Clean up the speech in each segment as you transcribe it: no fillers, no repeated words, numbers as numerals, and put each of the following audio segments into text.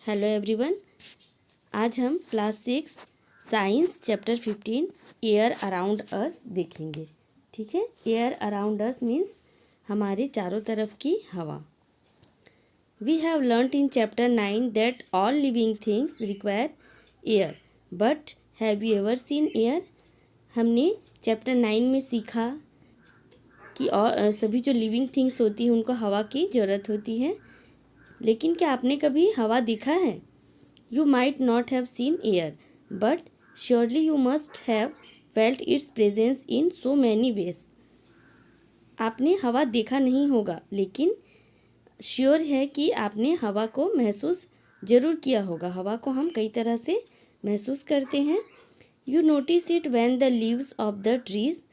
Hello everyone. आज हम class 6 science chapter 15 air around अस देखेंगे। ठीक है, एयर अराउंड अस मीन्स हमारे चारों तरफ की हवा। We have learned in chapter 9 that all living things require air, but have you ever seen air. हमने चैप्टर 9 में सीखा कि और सभी जो लिविंग थिंग्स होती हैं उनको हवा की ज़रूरत होती है, लेकिन क्या आपने कभी हवा देखा है? You might not have seen air, but surely you must have felt its presence in so many ways. आपने हवा देखा नहीं होगा, लेकिन श्योर है कि आपने हवा को महसूस ज़रूर किया होगा। हवा को हम कई तरह से महसूस करते हैं। You notice it when the leaves of the trees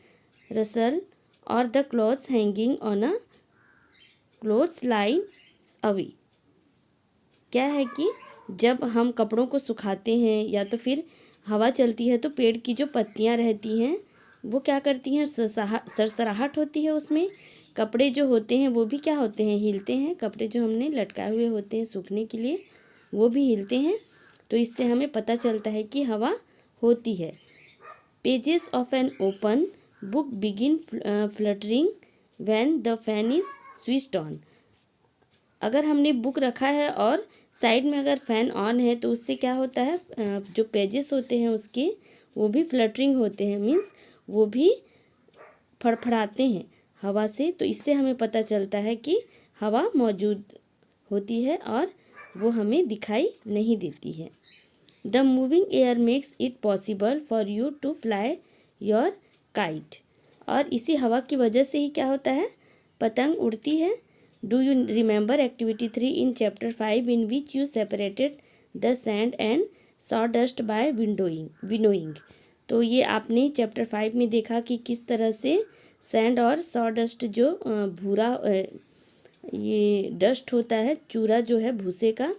rustle or the clothes hanging on a clothesline away. क्या है कि जब हम कपड़ों को सुखाते हैं या तो फिर हवा चलती है तो पेड़ की जो पत्तियां रहती हैं वो क्या करती हैं, सरसराहट होती है, उसमें कपड़े जो होते हैं वो भी क्या होते हैं, हिलते हैं। कपड़े जो हमने लटकाए हुए होते हैं सूखने के लिए वो भी हिलते हैं। तो इससे हमें पता चलता है कि हवा होती है। Pages of an open book begin fluttering when the fan is switched on. अगर हमने बुक रखा है और साइड में अगर फ़ैन ऑन है तो उससे क्या होता है, जो पेजेस होते हैं उसके वो भी फ्लटरिंग होते हैं, मीन्स वो भी फड़फड़ाते हैं हवा से। तो इससे हमें पता चलता है कि हवा मौजूद होती है और वो हमें दिखाई नहीं देती है। The moving air makes it possible for you to fly your kite. और इसी हवा की वजह से ही क्या होता है, पतंग उड़ती है। Do you remember activity 3 in chapter 5 in which you separated the sand and sawdust by winnowing? तो ये आपने चैप्टर 5 में देखा कि किस तरह से सैंड और सॉडस्ट जो भूरा ये डस्ट होता है, चूरा जो है भूसे का,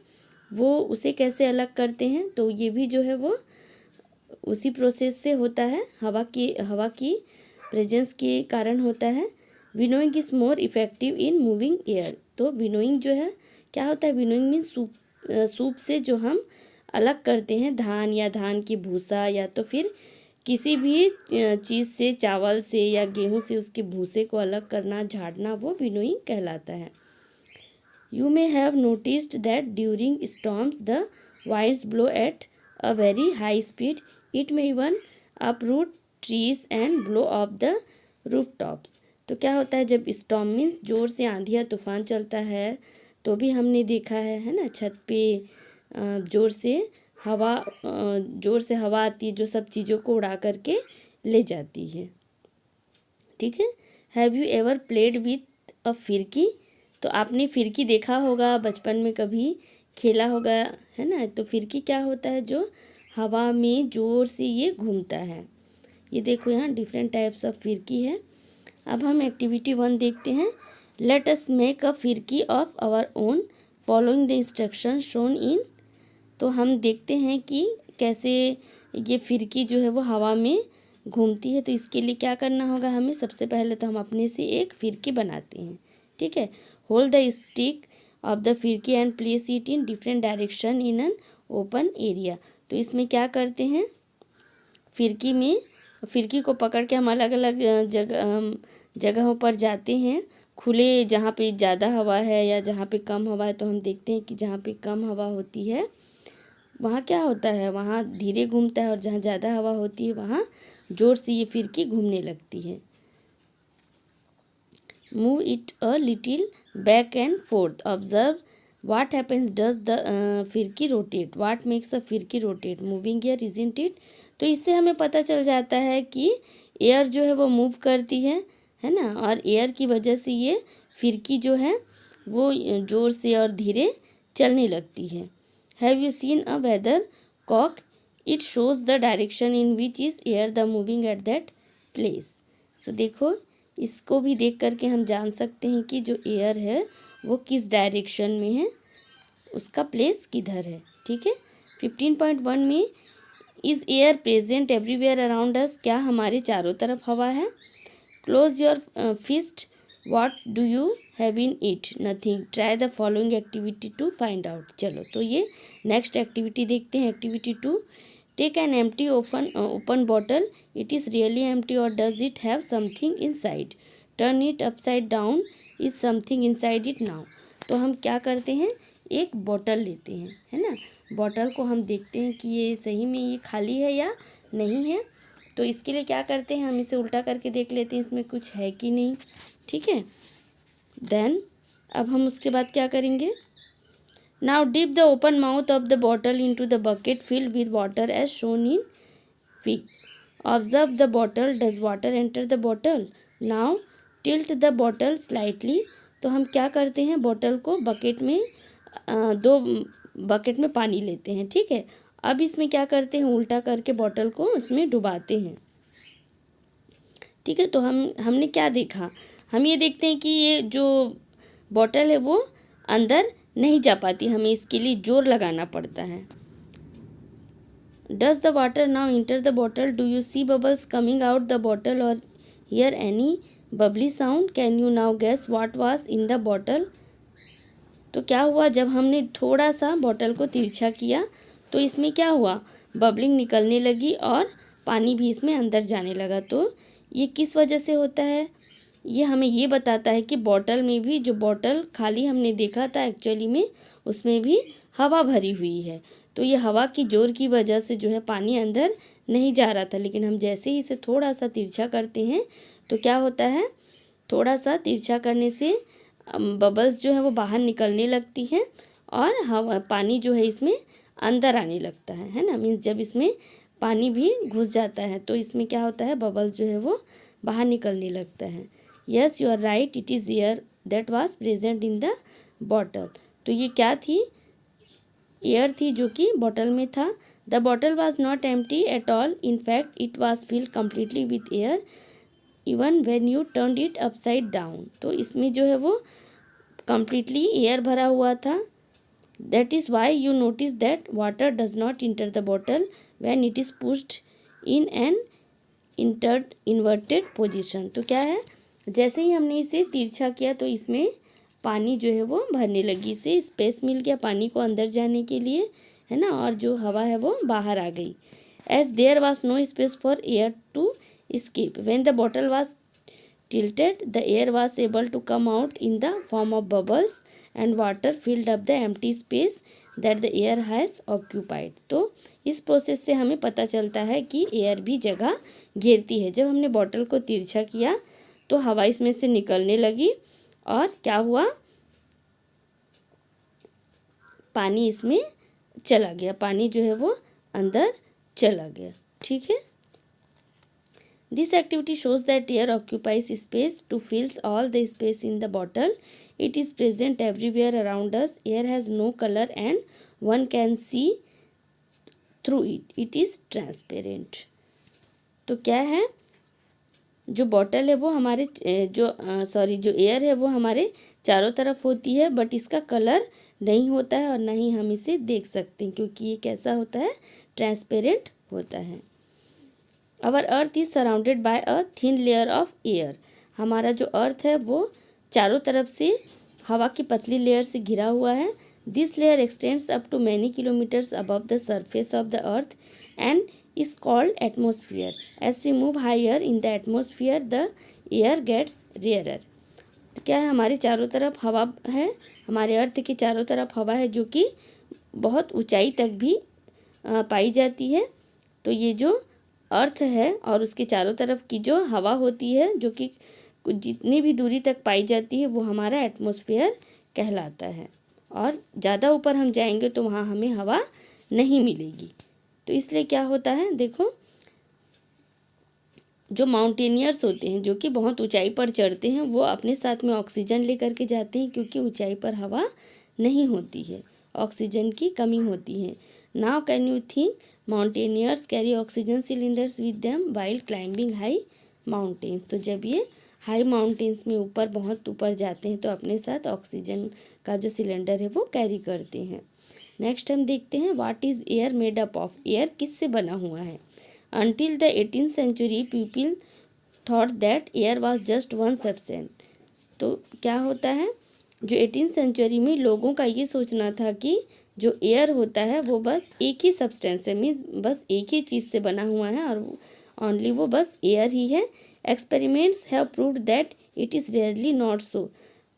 वो उसे कैसे अलग करते हैं। तो ये भी जो है वो उसी प्रोसेस से होता है, हवा की प्रेजेंस के कारण होता है। Winnowing is more effective in moving air. तो विनोइंग जो है क्या होता है, विनोइंग मीन्स सूप से जो हम अलग करते हैं धान या धान की भूसा या तो फिर किसी भी चीज़ से, चावल से या गेहूं से उसके भूसे को अलग करना, झाड़ना, वो विनोइंग कहलाता है। You may have noticed that during storms the winds blow at a very high speed. It may even uproot trees and blow of the roof tops. तो क्या होता है, जब स्टॉर्म मीन्स ज़ोर से आंधी या तूफान चलता है तो भी हमने देखा है ना, छत पे ज़ोर से हवा आती है जो सब चीज़ों को उड़ा करके ले जाती है। ठीक है। Have you ever played with a फिरकी। तो आपने फिरकी देखा होगा, बचपन में कभी खेला होगा, है ना। तो फिरकी क्या होता है, जो हवा में ज़ोर से ये घूमता है। ये देखो यहाँ डिफरेंट टाइप्स ऑफ फिरकी है। अब हम एक्टिविटी 1 देखते हैं। लेट अस मेक अ फिरकी of our own following the instruction shown in. तो हम देखते हैं कि कैसे ये फिरकी जो है वो हवा में घूमती है। तो इसके लिए क्या करना होगा हमें, सबसे पहले तो हम अपने से एक फिरकी बनाते हैं। ठीक है। Hold the stick of the फिरकी and place it in different direction in an open area. तो इसमें क्या करते हैं, फिरकी को पकड़ के हम अलग अलग जगहों पर जाते हैं। खुले जहाँ पे ज़्यादा हवा है या जहाँ पे कम हवा है, तो हम देखते हैं कि जहाँ पे कम हवा होती है वहाँ क्या होता है, वहाँ धीरे घूमता है, और जहाँ ज़्यादा हवा होती है वहाँ ज़ोर से ये फिरकी घूमने लगती है। Move it a little back and fourth. Observe what happens. Does the फिरकी रोटेट। व्हाट मेक्स अ फिरकी rotate. Moving air isn't it. तो इससे हमें पता चल जाता है कि एयर जो है वो मूव करती है ना, और एयर की वजह से ये फिरकी जो है वो ज़ोर से और धीरे चलने लगती है। Have you seen a weather cock. It shows the direction in which is air the moving at that place. तो देखो, इसको भी देख करके हम जान सकते हैं कि जो एयर है वो किस डायरेक्शन में है, उसका प्लेस किधर है। ठीक है। 15.1 में is air present everywhere around us. क्या हमारे चारों तरफ हवा है। Close your fist What do you have in it? Nothing. Try the following activity to find out. चलो तो ये नेक्स्ट एक्टिविटी देखते हैं. Activity 2. Take an empty open bottle. It is really empty or does it have something inside? Turn it upside down. Is something inside it now? तो हम क्या करते हैं, एक बॉटल लेते हैं, है ना. बॉटल को हम देखते हैं कि ये सही में ये खाली है या नहीं है. तो इसके लिए क्या करते हैं, हम इसे उल्टा करके देख लेते हैं इसमें कुछ है कि नहीं. ठीक है. देन अब हम उसके बाद क्या करेंगे. Now dip the open mouth of the bottle into the bucket filled with water as shown in fig. Observe the bottle. Does water enter the bottle. Now tilt the bottle slightly. तो हम क्या करते हैं, bottle को bucket में दो bucket में पानी लेते हैं. ठीक है. अब इसमें क्या करते हैं, उल्टा करके बॉटल को इसमें डुबाते हैं. ठीक है. तो हमने क्या देखा, हम ये देखते हैं कि ये जो बॉटल है वो अंदर नहीं जा पाती, हमें इसके लिए जोर लगाना पड़ता है. Does the water now enter the bottle. Do you see bubbles coming out the bottle और hear any bubbly sound. Can you now guess what was in the bottle. तो क्या हुआ, जब हमने थोड़ा सा बॉटल को तिरछा किया तो इसमें क्या हुआ, बबलिंग निकलने लगी और पानी भी इसमें अंदर जाने लगा. तो ये किस वजह से होता है, ये हमें ये बताता है कि बॉटल में भी, जो बॉटल खाली हमने देखा था एक्चुअली में उसमें भी हवा भरी हुई है. तो ये हवा की जोर की वजह से जो है पानी अंदर नहीं जा रहा था, लेकिन हम जैसे ही इसे थोड़ा सा तिरछा करते हैं तो क्या होता है, थोड़ा सा तिरछा करने से बबल्स जो है वो बाहर निकलने लगती हैं और हवा पानी जो है इसमें अंदर आने लगता है ना. मीन्स जब इसमें पानी भी घुस जाता है तो इसमें क्या होता है, बबल्स जो है वो बाहर निकलने लगता है. Yes you are right, it is air that was present in the bottle. तो ये क्या थी, एयर थी जो कि बॉटल में था. The bottle was not empty at all. In fact it was field completely with air even when you turned it upside down. तो इसमें जो है वो कम्प्लीटली एयर भरा हुआ था. That is why you notice that water does not inter the bottle when it is pushed in an inverted position. तो क्या है, जैसे ही हमने इसे तिरछा किया तो इसमें पानी जो है वो भरने लगी, इसे स्पेस मिल गया पानी को अंदर जाने के लिए, है ना. और जो हवा है वो बाहर आ गई. As there was no space for air to escape. When the bottle was tilted, the air was able to come out in the form of bubbles and water filled up the empty space that the air has occupied. तो इस process से हमें पता चलता है कि air भी जगह घेरती है. जब हमने बॉटल को तिरछा किया तो हवा इसमें से निकलने लगी और क्या हुआ, पानी इसमें चला गया, पानी जो है वो अंदर चला गया. ठीक है. This activity shows that air occupies space to fills all the space in the bottle. It is present everywhere around us. Air has no color and one can see through it. It is transparent. तो क्या है, जो bottle है वो हमारे जो air है वो हमारे चारों तरफ होती है, बट इसका कलर नहीं होता है और ना ही हम इसे देख सकते हैं क्योंकि ये कैसा होता है, ट्रांसपेरेंट होता है. Our earth is surrounded by a thin layer of air. हमारा जो अर्थ है वो चारों तरफ से हवा की पतली लेयर से घिरा हुआ है. This layer extends up to many kilometres above the surface of the earth and is called atmosphere. As we move higher in the atmosphere the air gets rarer. तो क्या है, हमारे चारों तरफ हवा है, हमारे अर्थ के चारों तरफ हवा है जो कि बहुत ऊंचाई तक भी पाई जाती है. तो ये जो अर्थ है और उसके चारों तरफ की जो हवा होती है जो कि जितनी भी दूरी तक पाई जाती है वो हमारा एटमॉस्फेयर कहलाता है. और ज़्यादा ऊपर हम जाएंगे तो वहाँ हमें हवा नहीं मिलेगी. तो इसलिए क्या होता है, देखो जो माउंटेनियर्स होते हैं जो कि बहुत ऊंचाई पर चढ़ते हैं वो अपने साथ में ऑक्सीजन लेकर के जाते हैं क्योंकि ऊंचाई पर हवा नहीं होती है, ऑक्सीजन की कमी होती है. Now can you think mountaineers carry oxygen cylinders with them while climbing high mountains. तो जब ये हाई माउंटेन्स में ऊपर बहुत ऊपर जाते हैं तो अपने साथ ऑक्सीजन का जो सिलेंडर है वो कैरी करते हैं. नेक्स्ट हम देखते हैं what is air made up of. Air किससे बना हुआ है. Until the 18th century, people thought that air was just one substance. तो क्या होता है, जो 18वीं सेंचुरी में लोगों का ये सोचना था कि जो एयर होता है वो बस एक ही सब्सटेंस है, मीन्स बस एक ही चीज़ से बना हुआ है और ओनली वो बस एयर ही है। Experiments have proved that it is rarely not so.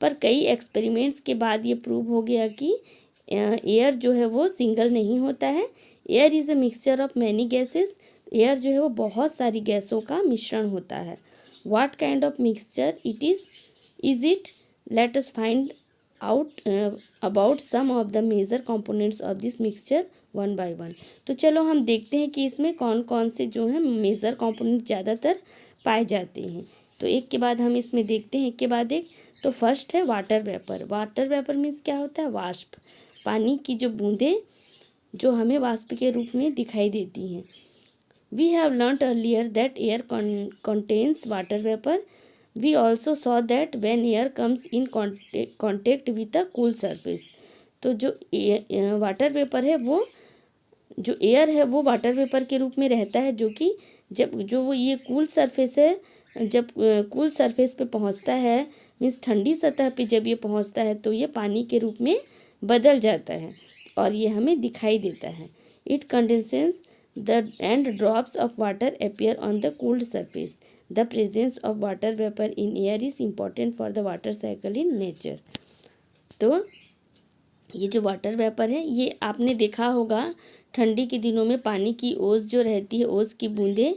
पर कई एक्सपेरिमेंट्स के बाद ये प्रूव हो गया कि एयर जो है वो सिंगल नहीं होता है। Air is a mixture of many gases. Air जो है वो बहुत सारी गैसों का मिश्रण होता है। What kind of mixture it is it, let us find out about some of the major components of this mixture one by one. तो चलो हम देखते हैं कि इसमें कौन कौन से जो है मेजर कंपोनेंट ज़्यादातर पाए जाते हैं। तो एक के बाद हम इसमें देखते हैं, एक के बाद एक। तो फर्स्ट है water vapour. Water vapour means क्या होता है, वाष्प, पानी की जो बूंदें जो हमें वाष्प के रूप में दिखाई देती हैं। We have learned earlier that air contains water vapour. We also saw that when air comes in contact with a cool surface। तो जो वाटर वेपर है वो, जो एयर है वो वाटर वेपर के रूप में रहता है, जो कि जब जो वो ये कूल सरफेस है, जब कूल सरफेस पे पहुंचता है, मीन्स ठंडी सतह पे जब ये पहुंचता है तो ये पानी के रूप में बदल जाता है और ये हमें दिखाई देता है। It condenses the end drops of water appear on the cooled surface. The presence of water vapour in air is important for the water cycle in nature. तो ये जो वाटर वेपर है ये आपने देखा होगा, ठंडी के दिनों में पानी की ओस जो रहती है, ओस की बूंदें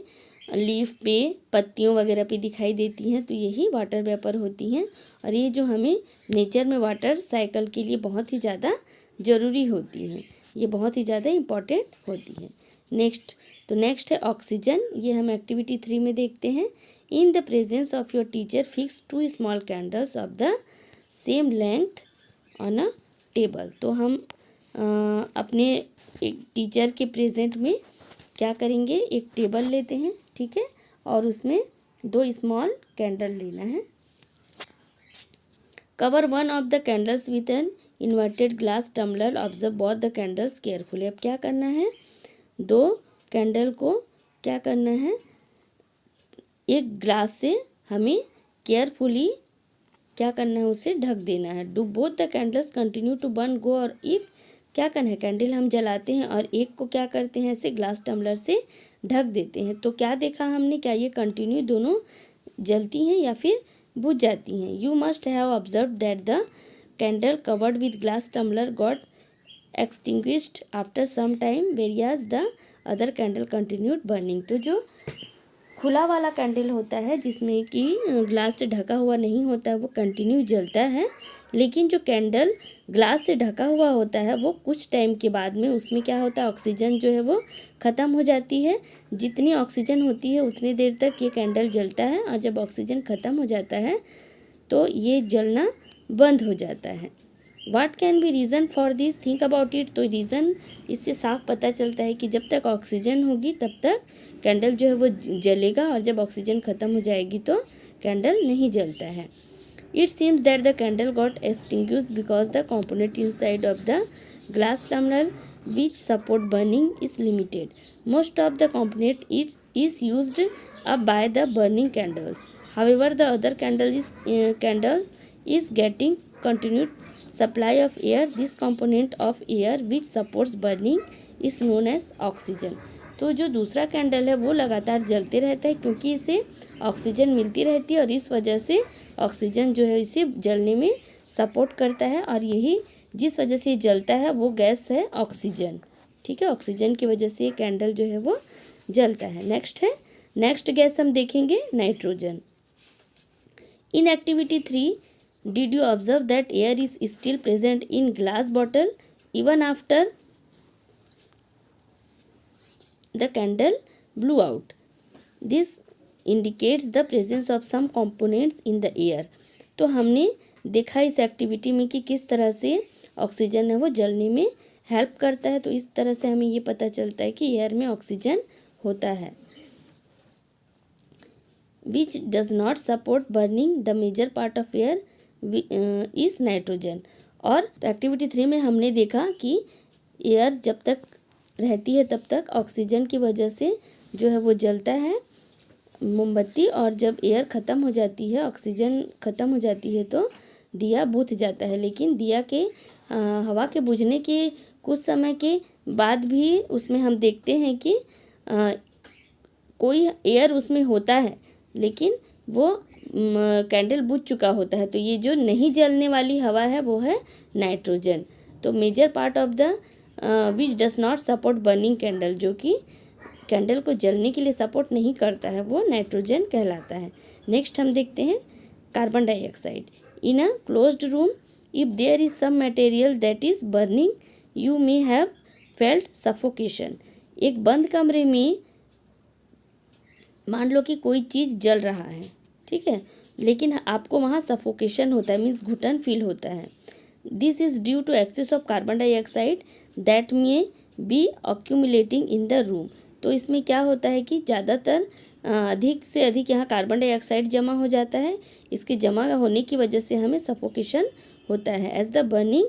लीफ पे, पत्तियों वगैरह पे दिखाई देती हैं, तो यही वाटर वेपर होती हैं। और ये जो हमें नेचर में वाटर साइकिल के लिए बहुत ही ज़्यादा ज़रूरी होती हैं, ये बहुत ही ज़्यादा इम्पॉर्टेंट होती है। नेक्स्ट है ऑक्सीजन। ये हम एक्टिविटी 3 में देखते हैं। In the presence of your teacher fix 2 small candles of the same length on a table. तो हम अपने एक टीचर के प्रेजेंट में क्या करेंगे, एक टेबल लेते हैं, ठीक है, और उसमें 2 स्मॉल कैंडल लेना है। Cover one of the candles with an inverted glass tumbler, observe both the candles carefully. अब क्या करना है, 2 कैंडल को क्या करना है, एक ग्लास से हमें केयरफुली क्या करना है, उसे ढक देना है। Do both the candles continue to burn go, और इफ क्या करना है, कैंडल हम जलाते हैं और एक को क्या करते हैं, ऐसे ग्लास टम्बलर से ढक देते हैं। तो क्या देखा हमने, क्या ये कंटिन्यू दोनों जलती हैं या फिर बुझ जाती हैं। You must have observe that the candle covered with glass tumbler got extinguished after some time whereas the other candle continued burning. तो जो खुला वाला कैंडल होता है जिसमें कि ग्लास से ढका हुआ नहीं होता है वो कंटिन्यू जलता है, लेकिन जो कैंडल ग्लास से ढका हुआ होता है वो कुछ टाइम के बाद में उसमें क्या होता है, ऑक्सीजन जो है वो ख़त्म हो जाती है। जितनी ऑक्सीजन होती है उतनी देर तक ये कैंडल जलता है, और जब ऑक्सीजन ख़त्म हो जाता है तो ये जलना बंद हो जाता है। What can be reason for this, think about it. तो रीज़न इससे साफ पता चलता है कि जब तक ऑक्सीजन होगी तब तक कैंडल जो है वो जलेगा, और जब ऑक्सीजन ख़त्म हो जाएगी तो कैंडल नहीं जलता है। It seems that the candle got extinguished because the component inside of the glass tumbler which support burning is limited. Most of the component is used up by the burning candles. However, the other candle is getting continued supply of air. This component of air which supports burning is known as oxygen. तो जो दूसरा candle है वो लगातार जलते रहता है क्योंकि इसे ऑक्सीजन मिलती रहती है, और इस वजह से ऑक्सीजन जो है इसे जलने में सपोर्ट करता है, और यही जिस वजह से ये जलता है वो गैस है ऑक्सीजन, ठीक है। ऑक्सीजन की वजह से ये कैंडल जो है वो जलता है। नेक्स्ट गैस हम देखेंगे nitrogen. In activity 3 did you observe that air is still present in glass bottle even after the candle blew out. This indicates the presence of some components in the air. तो हमने देखा इस activity में कि किस तरह से oxygen है वो जलने में हेल्प करता है। तो इस तरह से हमें ये पता चलता है कि एयर में ऑक्सीजन होता है। Which does not support burning, the major part of air is nitrogen. और एक्टिविटी 3 में हमने देखा कि एयर जब तक रहती है तब तक ऑक्सीजन की वजह से जो है वो जलता है, मोमबत्ती, और जब एयर ख़त्म हो जाती है, ऑक्सीजन ख़त्म हो जाती है तो दिया बुझ जाता है। लेकिन दिया के हवा के बुझने के कुछ समय के बाद भी उसमें हम देखते हैं कि कोई एयर उसमें होता है, लेकिन वो कैंडल बुझ चुका होता है। तो ये जो नहीं जलने वाली हवा है वो है नाइट्रोजन। तो major part of the which does not support burning candle, जो कि कैंडल को जलने के लिए सपोर्ट नहीं करता है, वो नाइट्रोजन कहलाता है। नेक्स्ट हम देखते हैं carbon dioxide. In a closed room if there is some material that is burning you may have felt suffocation. एक बंद कमरे में मान लो कि कोई चीज़ जल रहा है, ठीक है, लेकिन आपको वहाँ सफोकेशन होता है, मीन्स घुटन फील होता है। This is due to excess of carbon dioxide that may be accumulating in the room. तो इसमें क्या होता है कि ज़्यादातर अधिक से अधिक यहाँ कार्बन डाइऑक्साइड जमा हो जाता है। इसके जमा होने की वजह से हमें सफोकेशन होता है। As the burning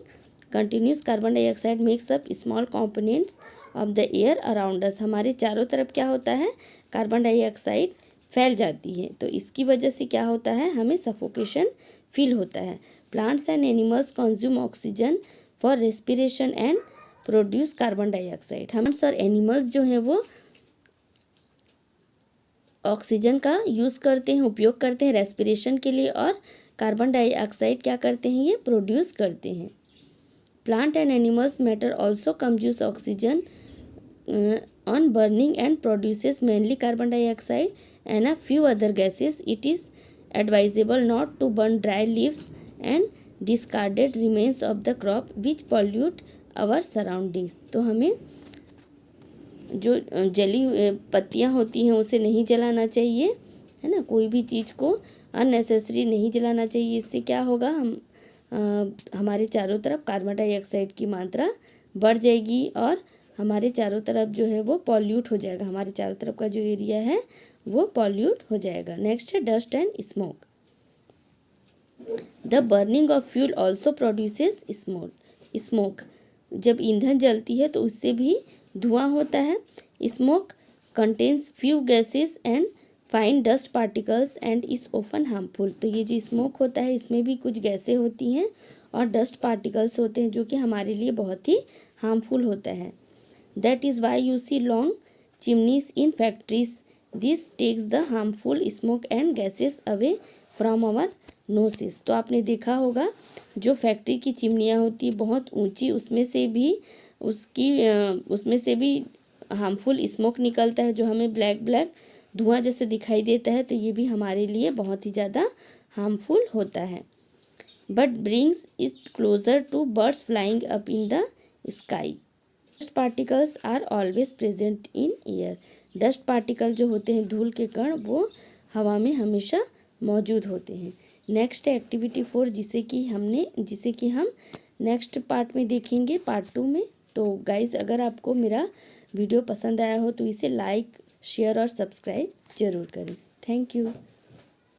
continues carbon dioxide makes up small components of the air around us. हमारे चारों तरफ क्या होता है, कार्बन डाइऑक्साइड फैल जाती है, तो इसकी वजह से क्या होता है, हमें सफोकेशन फील होता है। Plants and animals consume oxygen for respiration and produce carbon dioxide. Plants और एनिमल्स जो हैं वो ऑक्सीजन का यूज़ करते हैं, उपयोग करते हैं रेस्पिरेशन के लिए, और कार्बन डाइऑक्साइड क्या करते हैं, ये प्रोड्यूस करते हैं। Plant and animals matter also consume oxygen on burning and produces mainly carbon dioxide and a few other gases. It is advisable not to burn dry leaves and discarded remains of the crop which pollute our surroundings. तो हमें जो जली पत्तियाँ होती हैं उसे नहीं जलाना चाहिए, है ना, कोई भी चीज़ को अननेसेसरी नहीं जलाना चाहिए। इससे क्या होगा, हमारे चारों तरफ कार्बन डाइऑक्साइड की मात्रा बढ़ जाएगी और हमारे चारों तरफ जो है वो पॉल्यूट हो जाएगा, हमारे चारों तरफ का जो एरिया है वो पॉल्यूट हो जाएगा। नेक्स्ट है dust and smoke. The burning of fuel also produces smoke. जब ईंधन जलती है तो उससे भी धुआं होता है। Smoke contains few gases and fine dust particles and is often harmful. तो ये जो स्मोक होता है इसमें भी कुछ गैसें होती हैं और डस्ट पार्टिकल्स होते हैं जो कि हमारे लिए बहुत ही हार्मफुल होता है। That is why you see long chimneys in factories. This takes the harmful smoke and gases away from our noses. तो आपने देखा होगा जो फैक्ट्री की चिमनियाँ होती है बहुत ऊंची, उसमें से भी हार्मफुल स्मोक निकलता है जो हमें ब्लैक धुआं जैसे दिखाई देता है। तो ये भी हमारे लिए बहुत ही ज़्यादा हार्मफुल होता है। But brings it closer to birds flying up in the sky. Dust particles are always present in air. Dust particle जो होते हैं, धूल के कण, वो हवा में हमेशा मौजूद होते हैं। नेक्स्ट है एक्टिविटी 4, जिसे कि हम नेक्स्ट पार्ट में देखेंगे, पार्ट 2 में। तो गाइज़, अगर आपको मेरा वीडियो पसंद आया हो तो इसे लाइक, शेयर और सब्सक्राइब ज़रूर करें। Thank you.